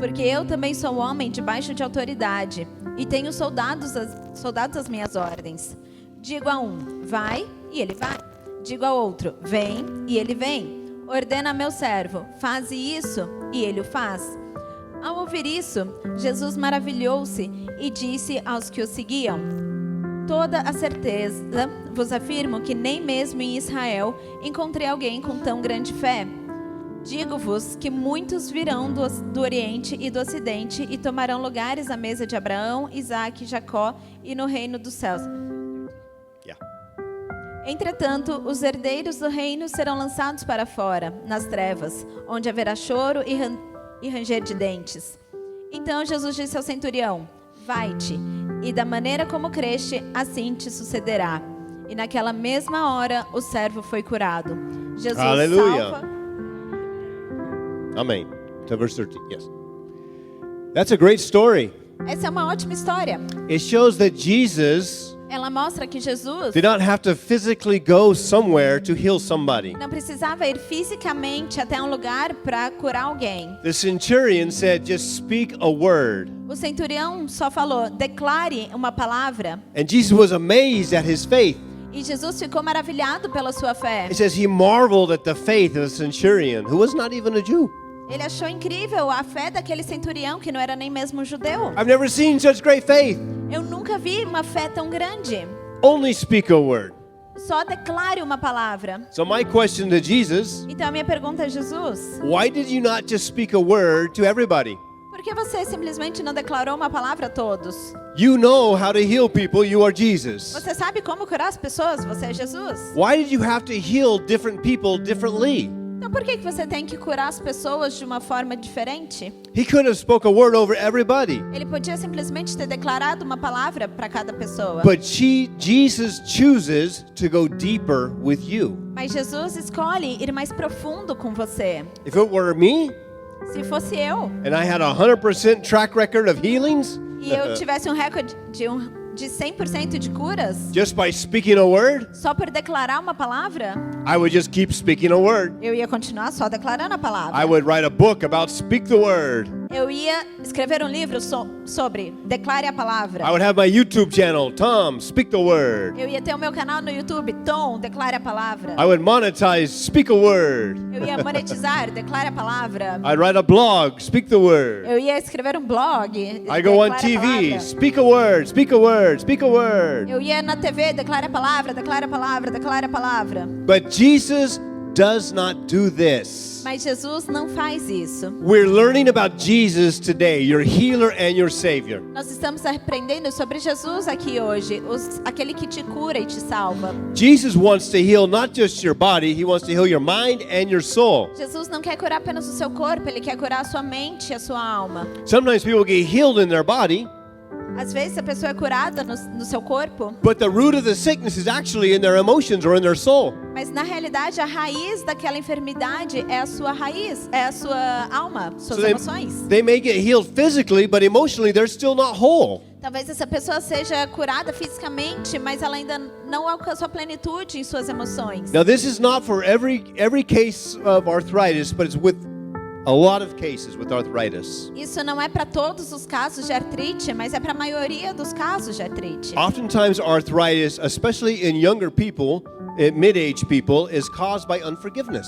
Porque eu também sou homem debaixo de autoridade e tenho soldados às minhas ordens. Digo a um: vai, e ele vai. Digo ao outro: vem, e ele vem. Ordena a meu servo: faze isso, e ele o faz. Ao ouvir isso, Jesus maravilhou-se e disse aos que o seguiam: Toda a certeza vos afirmo que nem mesmo em Israel encontrei alguém com tão grande fé. Digo-vos que muitos virão do Oriente e do Ocidente e tomarão lugares à mesa de Abraão, Isaque e Jacó e no reino dos céus. Yeah. Entretanto, os herdeiros do reino serão lançados para fora, nas trevas, onde haverá choro e ranger de dentes. Então Jesus disse ao centurião: Vai-te, e da maneira como creste, assim te sucederá. E naquela mesma hora o servo foi curado. Jesus salva... Amen. To verse 13, yes. That's a great story. Essa é uma ótima história. It shows that Jesus Ela mostra que Jesus did not have to physically go somewhere to heal somebody. não precisava ir fisicamente até um lugar para curar alguém. The centurion said, just speak a word. O centurião só falou: declare uma palavra. And Jesus was amazed at his faith. E Jesus ficou maravilhado pela sua fé. It says he marveled at the faith of the centurion, who was not even a Jew. Ele achou incrível a fé daquele centurião que não era nem mesmo judeu. I've never seen such great faith. Eu nunca vi uma fé tão grande. Only speak a word. Só declare uma palavra. So my question to Jesus, Então a minha pergunta é: Jesus, why did you not just speak a word to everybody? por que você simplesmente não declarou uma palavra a todos? You know how to heal people, you are Jesus. Você sabe como curar as pessoas? Você é Jesus. Why did you have to heal different people differently? Então por que você tem que curar as pessoas de uma forma diferente? He could have spoke a word over everybody. Ele podia simplesmente ter declarado uma palavra para cada pessoa. But Jesus chooses to go deeper with you. Mas Jesus escolhe ir mais profundo com você. If it were me, Se fosse eu, and I had a 100% track record of healings, e eu tivesse um recorde de 100% de curas, just by speaking a word, só por declarar uma palavra, I would just keep speaking a word. eu ia continuar só declarando a palavra. I would write a book about speak the word. Eu ia escrever um livro sobre declare a palavra. I would have my YouTube channel, Tom, speak the word. Eu ia ter o meu canal no YouTube, Tom, declare a palavra. I would monetize, speak a word. Eu ia monetizar, declare a palavra. I'd write a blog, speak the word. Eu ia escrever um blog, I go on declare a TV, palavra. speak a word, speak a word, speak a word. Eu ia na TV, declare a palavra, declare a palavra, declare a palavra. But Jesus does not do this. Mas Jesus não faz isso. We're learning about Jesus today, your healer and your savior. Nós estamos aprendendo sobre Jesus aqui hoje, aquele que te cura e te salva. Jesus wants to heal not just your body, he wants to heal your mind and your soul. Jesus não quer curar apenas o seu corpo, ele quer curar a sua mente e a sua alma. Sometimes people get healed in their body, Às vezes a pessoa é curada no seu corpo, but the root of the sickness is actually in their emotions or in their soul. mas na realidade a raiz daquela enfermidade é a sua raiz, é a sua alma, suas emoções. They may get healed physically, but emotionally they're still not whole. Talvez essa pessoa seja curada fisicamente, mas ela ainda não alcançou a plenitude em suas emoções. Now this is not for every case of arthritis, but it's with a lot of cases with arthritis. Isso não é para todos os casos de artrite, mas é para a maioria dos casos de artrite. Oftentimes arthritis, especially in younger people, mid-age people, is caused by unforgiveness.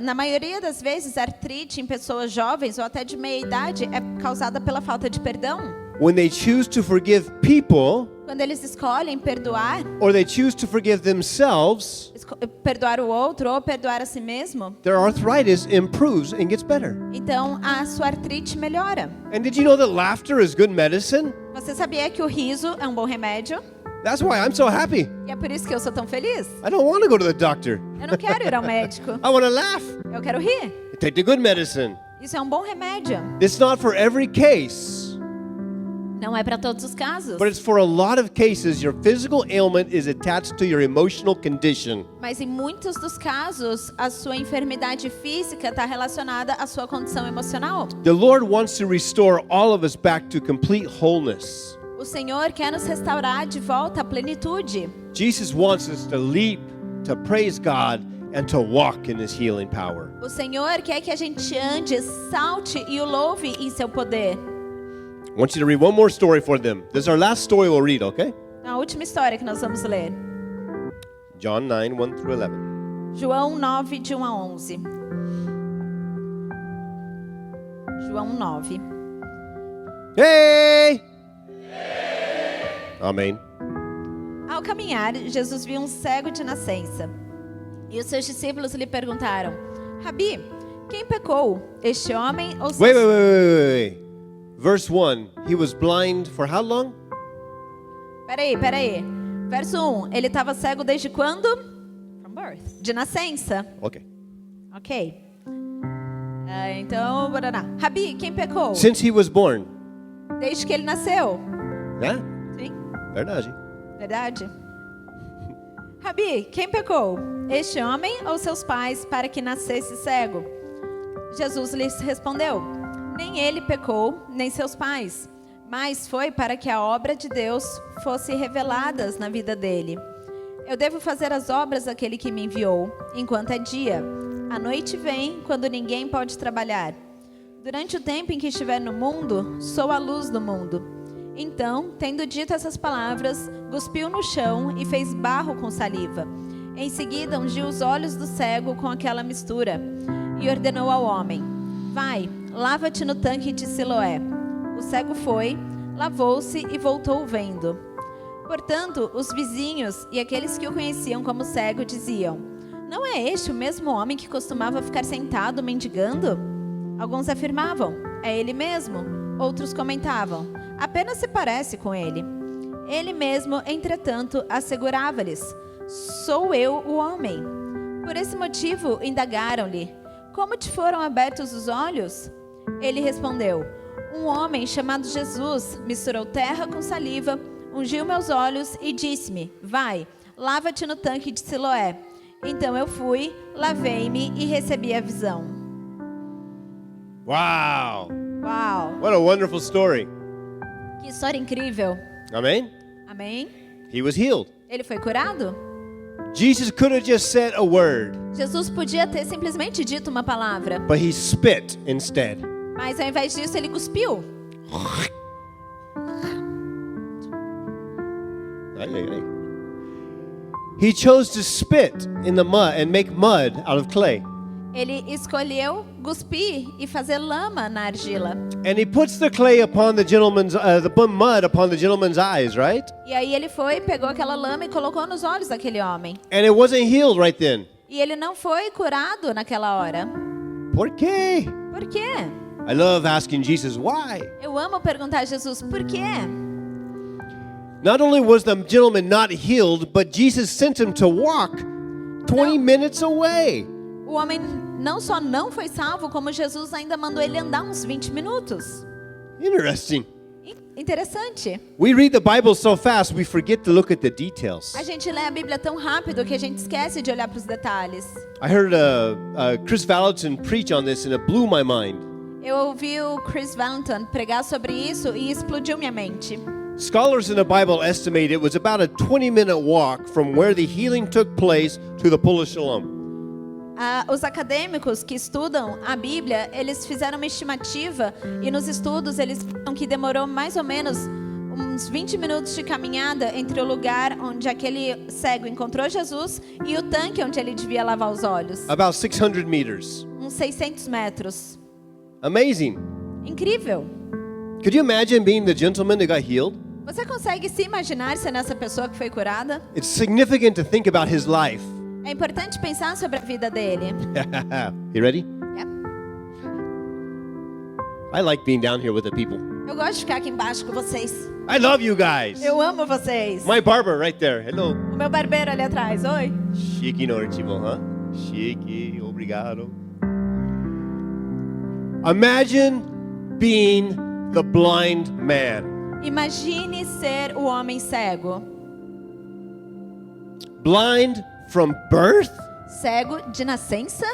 Na maioria das vezes, a artrite em pessoas jovens ou até de meia idade é causada pela falta de perdão. When they choose to forgive people, Quando eles escolhem perdoar, or they choose to forgive themselves, perdoar o outro ou perdoar a si mesmo, their arthritis improves and gets better. então a sua artrite melhora. And did you know that laughter is good medicine? Você sabia que o riso é um bom remédio? That's why I'm so happy. E é por isso que eu sou tão feliz. I don't want to go to the doctor. Eu não quero ir ao médico. I want to laugh. Eu quero rir. Take the good medicine. Isso é um bom remédio. It's not for every case, Não é para todos os casos. but it's for a lot of cases. Your physical ailment is attached to your emotional condition. Mas em muitos dos casos, a sua enfermidade física está relacionada à sua condição emocional. The Lord wants to restore all of us back to complete wholeness. O Senhor quer nos restaurar de volta à plenitude. Jesus wants us to leap, to praise God, and to walk in His healing power. O Senhor quer que a gente ande, salte e o louve em seu poder. I want you to read one more story for them. This is our last story we'll read, okay? A última história que nós vamos ler. John 9, 1 through 11. João 9, de 1 a 11. João 9. Hey! Amém. Ao caminhar, Jesus viu um cego de nascença. E os seus discípulos lhe perguntaram: Rabi, quem pecou, este homem ou seus... Wait. Verse 1. He was blind for how long? Peraí. Verso 1. Ele estava cego desde quando? From birth. De nascença. Okay. Ok. Então, barará. Rabi, quem pecou? Since he was born. Desde que ele nasceu. Yeah? Sim, Verdade. verdade. Rabi, quem pecou? Este homem ou seus pais para que nascesse cego? Jesus lhes respondeu: nem ele pecou, nem seus pais, mas foi para que a obra de Deus fosse revelada na vida dele. Eu devo fazer as obras daquele que me enviou, enquanto é dia. A noite vem, quando ninguém pode trabalhar. Durante o tempo em que estiver no mundo, sou a luz do mundo. Então, tendo dito essas palavras, cuspiu no chão e fez barro com saliva. Em seguida, ungiu os olhos do cego com aquela mistura e ordenou ao homem: vai, lava-te no tanque de Siloé. O cego foi, lavou-se e voltou vendo. Portanto, os vizinhos e aqueles que o conheciam como cego diziam: não é este o mesmo homem que costumava ficar sentado mendigando? Alguns afirmavam: é ele mesmo. Outros comentavam: apenas se parece com ele. Ele mesmo, entretanto, assegurava-lhes: sou eu o homem. Por esse motivo, indagaram-lhe: como te foram abertos os olhos? Ele respondeu: um homem chamado Jesus misturou terra com saliva, ungiu meus olhos e disse-me: vai, lava-te no tanque de Siloé. Então eu fui, lavei-me e recebi a visão. Wow. Uau! What a wonderful story. Que história incrível. Amen? Amém? He was healed. Ele foi curado? Jesus could have just said a word, Jesus podia ter simplesmente dito uma palavra, but he spit instead. mas ao invés disso ele cuspiu. He chose to spit in the mud and make mud out of clay. Ele escolheu cuspir e fazer lama na argila. And he puts the clay upon the gentleman's, the mud upon the gentleman's eyes, right? E aí ele foi, pegou aquela lama e colocou nos olhos daquele homem. And it wasn't healed right then. E ele não foi curado naquela hora. ¿Por qué? Por quê? I love asking Jesus why. Eu amo perguntar a Jesus por quê. Not only was the gentleman not healed, but Jesus sent him to walk 20 minutes away. O homem não só não foi salvo, como Jesus ainda mandou ele andar uns 20 minutos. Interesting. Interessante. We read the Bible so fast we forget to look at the details. A gente lê a Bíblia tão rápido que a gente esquece de olhar para os detalhes. I heard Chris Valentin preach on this and it blew my mind. Eu ouvi o Chris Valentin pregar sobre isso e explodiu minha mente. Scholars in the Bible estimate it was about a 20-minute walk from where the healing took place to the Pool of Siloam. Os acadêmicos que estudam a Bíblia, eles fizeram uma estimativa e nos estudos eles falam que demorou mais ou menos uns 20 minutos de caminhada entre o lugar onde aquele cego encontrou Jesus e o tanque onde ele devia lavar os olhos. About 600 meters. Uns 600 metros. Amazing. Incrível. Could you imagine being the gentleman that got healed? Você consegue se imaginar sendo essa pessoa que foi curada? It's significant to think about his life. É importante pensar sobre a vida dele. You ready? Yep. I like being down here with the people. Eu gosto de ficar aqui embaixo com vocês. I love you guys. Eu amo vocês. My barber right there. Hello. O meu barbeiro ali atrás. Oi. Chique Nortivo, huh? Chique, obrigado. Imagine being the blind man. Imagine ser o homem cego. Blind from birth? Cego de nascença?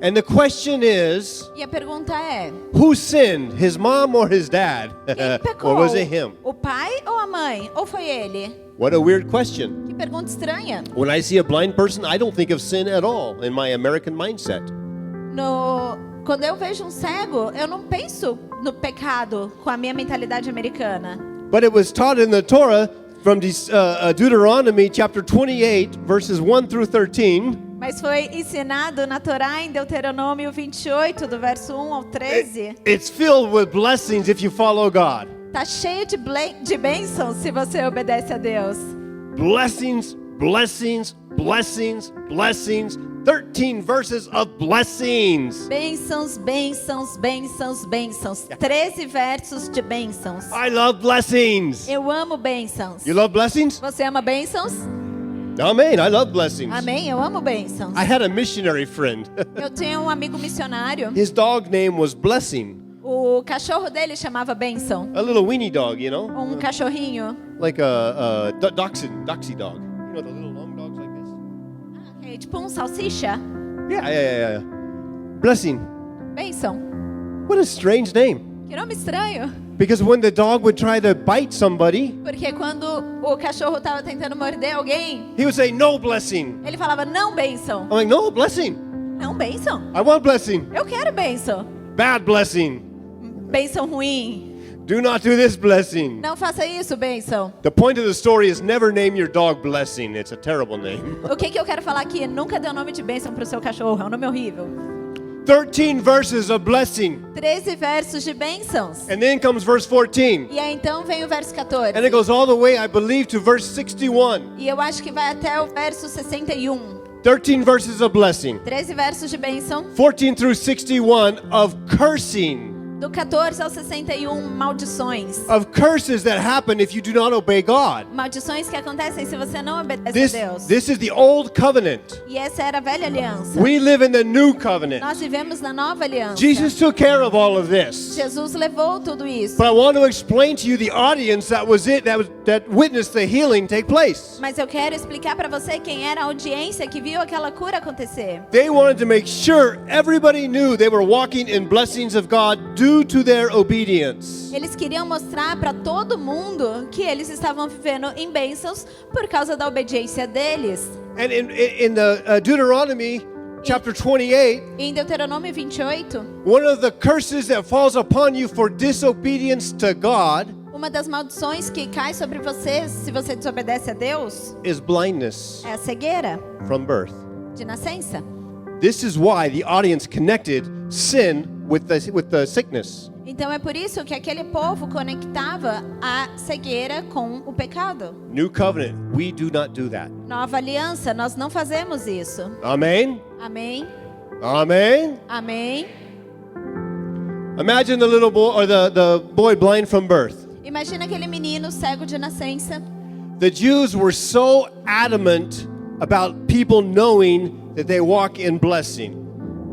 And the question is, E a pergunta é: who sinned, his mom or his dad? quem pecou? Or was it him? O pai ou a mãe? Ou foi ele? What a weird question. Que pergunta estranha. When I see a blind person, I don't think of sin at all in my American mindset. Quando eu vejo um cego, eu não penso no pecado com a minha mentalidade americana. But it was taught in the Torah from Deuteronomy chapter 28, verses 1 through 13. Mas foi ensinado na Torá em Deuteronômio 28, do verso 1 ao 13. It's filled with blessings if you follow God. Tá cheio de bênçãos se você obedece a Deus. Blessings, blessings, blessings, blessings. 13 verses of blessings. Bênçãos, bênçãos, bênçãos, bênçãos. 13 versos de bênçãos. I love blessings. Eu amo bênçãos. You love blessings? Você ama bênçãos? Amen. I love blessings. Amém? Eu amo bênçãos. I had a missionary friend. Eu tinha um amigo missionário. His dog name was Blessing. O cachorro dele chamava Bênção. A little weenie dog, you know? Um cachorrinho. Like a doxy dog. You know the little long dogs like this? É tipo um salsicha. Yeah. Blessing. Bênção. What a strange name. Que nome estranho. Because when the dog would try to bite somebody, Porque quando o cachorro estava tentando morder alguém, he would say, no blessing. ele falava, não, bênção. I'm like, no, blessing. Não, bênção. I want blessing. Eu quero bênção. Bad blessing. Bênção ruim. Do not do this blessing. Não faça isso, bênção. The point of the story is never name your dog Blessing. It's a terrible name. O que eu quero falar aqui? Nunca dê o nome de bênção pro seu cachorro. É um nome horrível. 13 verses of blessing. 13 versos de bênçãos. And then comes verse 14. E aí então vem o verso 14. And it goes all the way, I believe, to verse 61. E eu acho que vai até o verso 61. 13 verses of blessing. 13 versos de bênção. 14 through 61 of cursing. Do 14 ao 61, maldições. Of curses that happen if you do not obey God. Maldições que acontecem se você não obedece a Deus. This is the old covenant. E essa era a velha aliança. We live in the new covenant. Nós vivemos na nova aliança. Jesus took care of all of this. Jesus levou tudo isso. But I want to explain to you the audience that witnessed the healing take place. Mas eu quero explicar para você quem era a audiência que viu aquela cura acontecer. They wanted to make sure everybody knew they were walking in blessings of God due to their obedience. Eles queriam mostrar para todo mundo que eles estavam vivendo em bênçãos por causa da obediência deles. And in the Deuteronomy chapter 28, Em Deuteronômio 28, one of the curses that falls upon you for disobedience to God uma das maldições que cai sobre você se você desobedece a Deus is blindness é a cegueira from birth. de nascença. This is why the audience connected sin with the sickness. Então é por isso que aquele povo conectava a cegueira com o pecado. New covenant, we do not do that. Nova aliança, nós não fazemos isso. Amen. Amém? Amen. Amém? Imagine the little boy or the boy blind from birth. Imagina aquele menino cego de nascença. The Jews were so adamant about people knowing that they walk in blessing.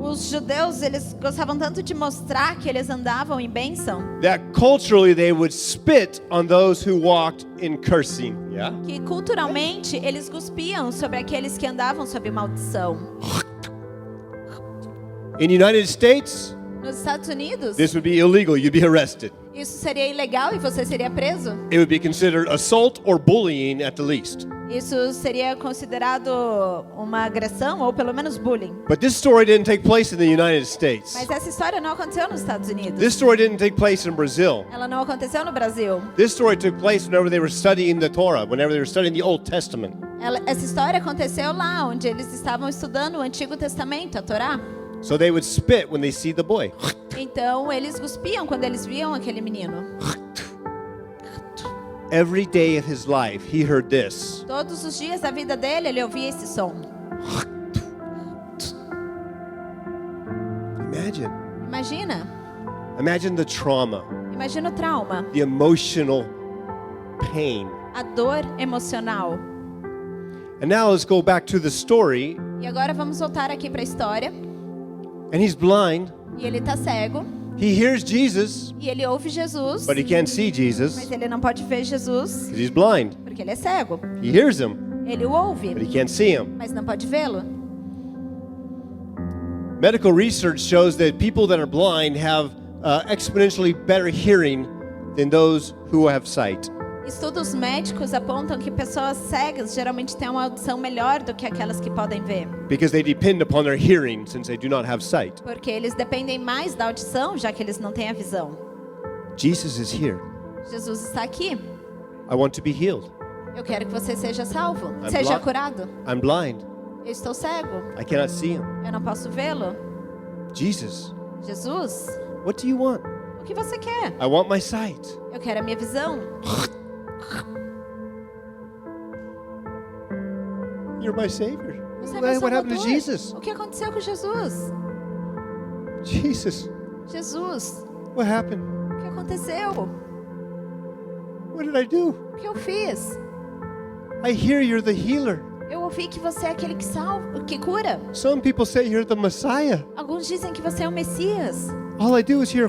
Os judeus, eles gostavam tanto de mostrar que eles andavam em bênção, That culturally they would spit on those who walked in cursing. Yeah? que culturalmente eles cuspiam sobre aqueles que andavam sob maldição. In the United States, Nos Estados Unidos, this would be illegal. You'd be arrested. isso seria ilegal e você seria preso. It would be considered assault or bullying at the least. Isso seria considerado uma agressão ou pelo menos bullying. But this story didn't take place in the United States. Mas essa história não aconteceu nos Estados Unidos. This story didn't take place in Brazil. Ela não aconteceu no Brasil. This story took place whenever they were studying the Torah, whenever they were studying the Old Testament. Essa história aconteceu lá onde eles estavam estudando o Antigo Testamento, a Torá. So they would spit when they see the boy. Então eles cuspiam quando eles viam aquele menino. Every day of his life, he heard this. Todos os dias da vida dele, ele ouvia esse som. Imagine. Imagina. Imagine the trauma, Imagina o trauma, the emotional pain. a dor emocional. And now let's go back to the story. E agora vamos voltar aqui para a história. And he's blind. E ele está cego. He hears Jesus, E ele ouve Jesus. but he can't see Jesus Mas ele não pode ver Jesus because he's blind. porque ele é cego. He hears him, Ele o ouve, but he can't see him. mas não pode vê-lo. Medical research shows that people that are blind have exponentially better hearing than those who have sight. Estudos médicos apontam que pessoas cegas geralmente têm uma audição melhor do que aquelas que podem ver, Because they depend upon their hearing since they do not have sight. porque eles dependem mais da audição, já que eles não têm a visão. Jesus is here. Jesus está aqui. I want to be healed. Eu quero que você seja salvo, I'm seja blind. curado. I'm blind. Eu estou cego, I cannot see him. eu não posso vê-lo. Jesus, Jesus, what do you want? o que você quer? I want my sight. Eu quero a minha visão. You're my savior. Você é meu What happened to salvador. Jesus? O que aconteceu com Jesus? Jesus, Jesus, what happened? o que aconteceu? What did I do? O que eu fiz? I hear you're the healer. Eu ouvi que você é aquele que salva, que cura. Some people say you're the Messiah. Alguns dizem que você é o Messias. All I do is hear,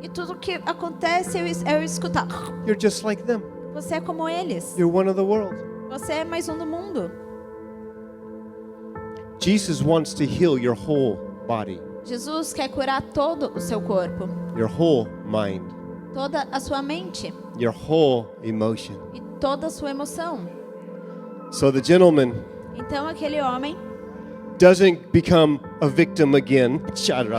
E tudo que acontece é eu escutar. you're just like them. Você é como eles. You're one of the world. Você é mais um do mundo. Jesus wants to heal your whole body, Jesus quer curar todo o seu corpo, your whole mind, toda a sua mente your whole emotion. e toda a sua emoção. So the gentleman Então aquele homem, doesn't become a victim again.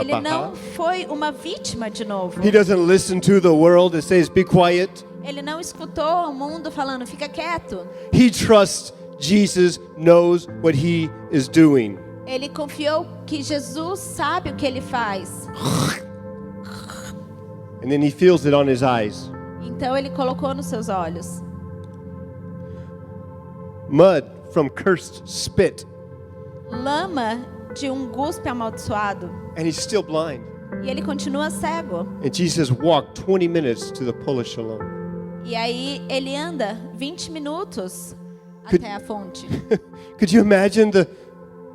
ele não foi uma vítima de novo. He doesn't listen to the world that says, be quiet. Ele não escutou o mundo falando, fica quieto. He trusts Jesus knows what he is doing. Ele confiou que Jesus sabe o que ele faz. And then he feels it on his eyes. Então ele colocou nos seus olhos Mud from cursed spit. lama de um guspe amaldiçoado. And he's still blind. E ele continua cego. And Jesus walked 20 minutes to the pool of Siloam. E aí ele anda 20 minutos Could- até a fonte. Could you imagine the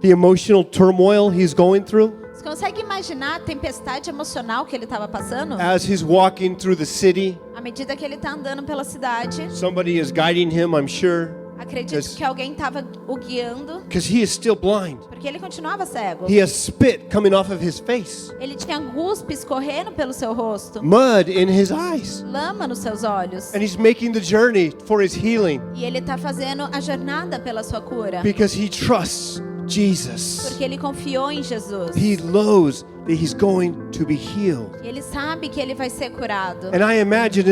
emotional turmoil he's going through Você consegue imaginar a tempestade emocional que ele estava passando? as he's walking through the city? À medida que ele está andando pela cidade, Somebody is guiding him, I'm sure, acredito Yes. que alguém estava o guiando, because he is still blind. porque ele continuava cego. He has spit coming off of his face, Ele tinha guspe escorrendo pelo seu rosto, mud in his eyes, lama nos seus olhos. and he's making the journey for his healing E ele está fazendo a jornada pela sua cura, because he trusts Jesus. porque ele confiou em Jesus. He knows that he's going to be healed. E ele sabe que ele vai ser curado. And I imagine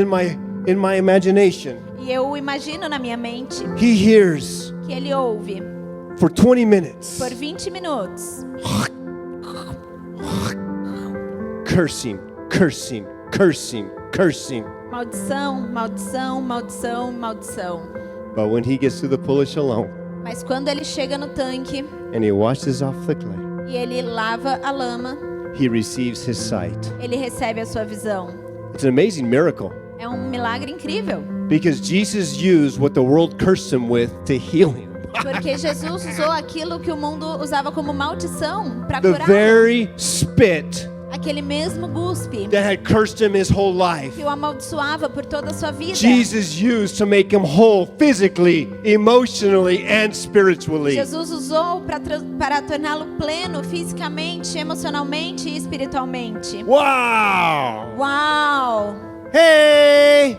in my imagination, E eu imagino na minha mente he hears que ele ouve for 20 minutes por 20 minutos cursing, cursing, cursing, cursing. maldição, maldição, maldição, maldição. But when he gets to the pool of Siloam Mas quando ele chega no tanque and he washes off the clay, e ele lava a lama, he receives his sight. ele recebe a sua visão. It's an amazing miracle É um milagre incrível, because Jesus used what the world cursed him with to heal him. porque Jesus usou aquilo que o mundo usava como maldição para The curar. very spit Aquele mesmo guspe that had cursed him his whole life, que o amaldiçoava por toda a sua vida. Jesus used to make him whole physically, emotionally, and spiritually. Jesus usou para torná-lo pleno fisicamente, emocionalmente e espiritualmente. Wow! Uau! Hey!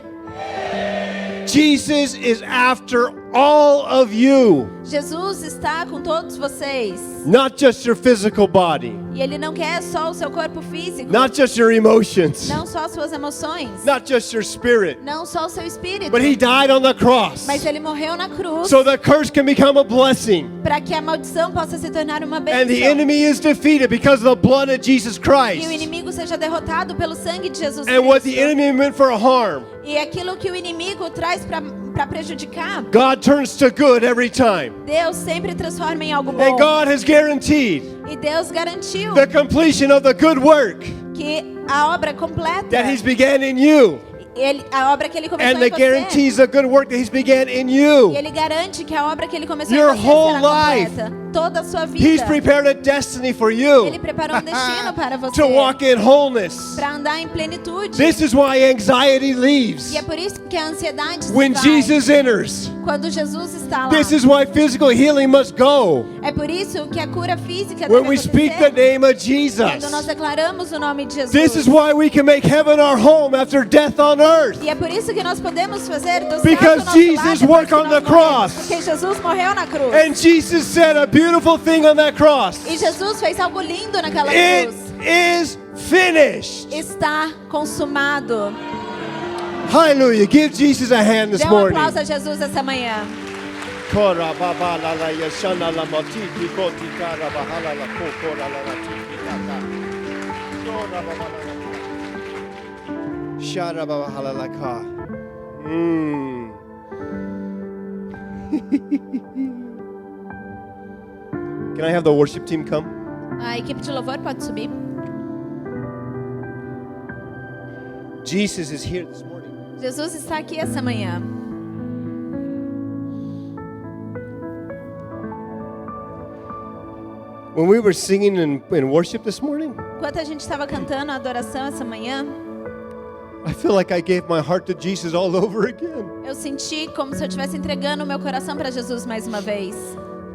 Jesus is after all of you, Jesus está com todos vocês. not just your physical body, E ele não quer só o seu corpo físico, not just your emotions, não só as suas emoções, not just your spirit, não só o seu espírito, but he died on the cross mas ele morreu na cruz so the curse can become a blessing para que a maldição possa se tornar uma and the bênção. enemy is defeated because of the blood of Jesus E o Christ. inimigo seja derrotado pelo sangue de Jesus And what the Cristo. enemy meant for harm, E aquilo que o inimigo traz para prejudicar, God turns to good every time. Deus sempre transforma em algo And bom. God has guaranteed E Deus garantiu the completion of the good work que a obra completa. that He's began in you. A obra que Ele começou And that em você. guarantees the good work that He's began in E you. Ele garante que a obra que Ele começou Your em você whole será life. completa. Toda a sua He's vida. prepared a destiny for you Ele preparou um destino para você. to walk in wholeness. Para andar em plenitude. This is why anxiety leaves E é por isso que a ansiedade se when vai. Jesus enters. Quando Jesus está lá. This is why physical healing must go É por isso que a cura física when deve we speak the acontecer name of quando nós Jesus. declaramos o nome de Jesus. This is why we can make heaven our home after death on earth. E é por isso que nós podemos fazer do Because céu o nosso Jesus lar depois worked que on nós the morremos. cross. Porque Jesus morreu na cruz. And Jesus said a beautiful thing on that cross. E Jesus fez algo lindo naquela It cruz. is finished. Está consumado. Hallelujah. Give Jesus a hand this Dê um morning. aplauso a Jesus essa manhã. Kora baba la la yashana la mati koti kara bahala la kora la la tiki kaka. Kora baba la la. Shara baba hala la ka. Can I have the worship team come? A equipe de louvor pode subir. Jesus is here this morning. Jesus está aqui essa manhã. When we were singing in worship this morning, Enquanto a gente estava cantando a adoração essa manhã, I feel like I gave my heart to Jesus all over again. eu senti como se eu estivesse entregando o meu coração para Jesus mais uma vez.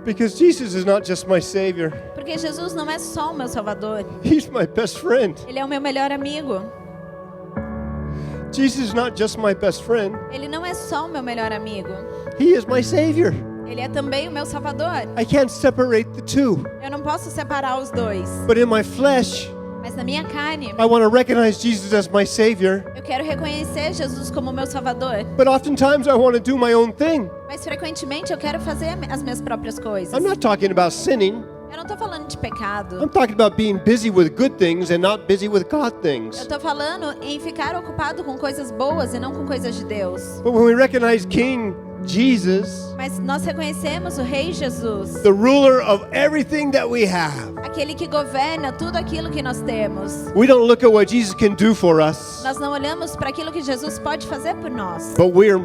Because Jesus is not just my Savior, Porque Jesus não é só o meu Salvador. He's my best friend. Ele é o meu melhor amigo. Jesus is not just my best friend, Ele não é só o meu melhor amigo. He is my Savior. Ele é também o meu Salvador. I can't separate the two. Eu não posso separar os dois. But in my flesh, Mas na minha carne, I want to recognize Jesus as my Savior. eu quero reconhecer Jesus como meu Salvador. But oftentimes I want to do my own thing. Mas frequentemente eu quero fazer as minhas próprias coisas. I'm not talking about sinning. Eu não estou falando de pecado. I'm talking about being busy with good things and not busy with God Eu things. estou falando em ficar ocupado com coisas boas e não com coisas de Deus. But when we recognize King Jesus, Mas nós reconhecemos o Rei Jesus, the ruler of everything that we have, aquele que governa tudo aquilo que nós temos. we don't look at what Jesus can do for us, Nós não olhamos para aquilo que Jesus pode fazer por nós. but we are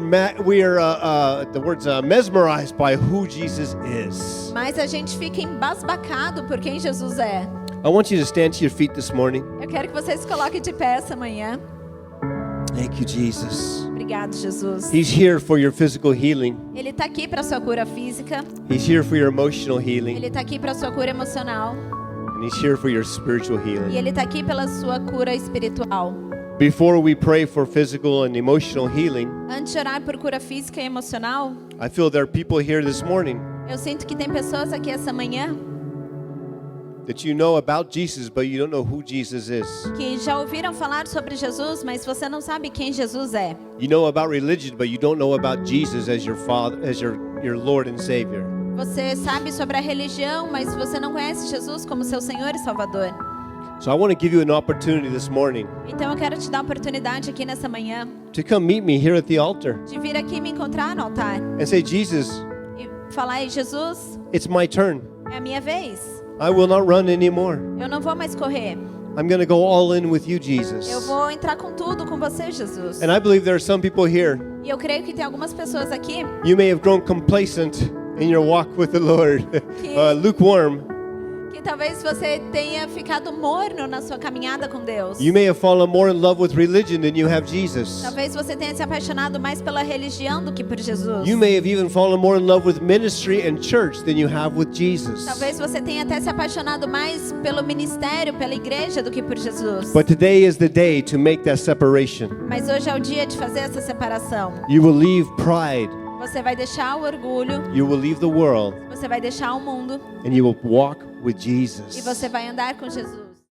mesmerized by who Jesus is. Mas a gente fica embasbacado por quem Jesus é. I want you to stand to your feet this morning. Eu quero que você se coloque de pé essa manhã. Thank you, Jesus. Obrigado, Jesus. He's here for your physical healing. Ele está aqui para sua cura física. He's here for your emotional healing. Ele está aqui para sua cura emocional. And He's here for your spiritual E healing. Ele está aqui pela sua cura espiritual. Before we pray for physical and emotional healing, Antes de orar por cura física e emocional, I feel there are people here this morning eu sinto que tem pessoas aqui essa manhã that you know about Jesus, but you don't know who Jesus is. que já ouviram falar sobre Jesus, mas você não sabe quem Jesus é. You know about religion, but you don't know about Jesus as your Father, as your Lord and Savior. Você sabe sobre a religião, mas você não conhece Jesus como seu Senhor e Salvador. So I want to give you an opportunity this morning Então eu quero te dar a oportunidade aqui nessa manhã to come meet me here at the altar de vir aqui me encontrar no altar and say, Jesus, e falar: Ei, Jesus, it's my turn. é a minha vez. I will not run anymore. Eu não vou mais correr. I'm going to go all in with you, Eu Jesus. vou entrar com tudo com você, Jesus. And I believe there are some people here, E eu creio que tem algumas pessoas aqui you may have grown complacent in your walk with the Lord, lukewarm. que talvez você tenha ficado morno na sua caminhada com Deus. You may have fallen more in love with religion than you have Jesus. Talvez você tenha se apaixonado mais pela religião do que por Jesus. You may have even fallen more in love with ministry and church than you have with Jesus. Talvez você tenha até se apaixonado mais pelo ministério, pela igreja do que por Jesus. But today is the day to make that separation. Mas hoje é o dia de fazer essa separação. You will leave pride, Você vai deixar o orgulho, you will leave the world, você vai deixar o mundo and you will walk with e Jesus. você vai andar com Jesus.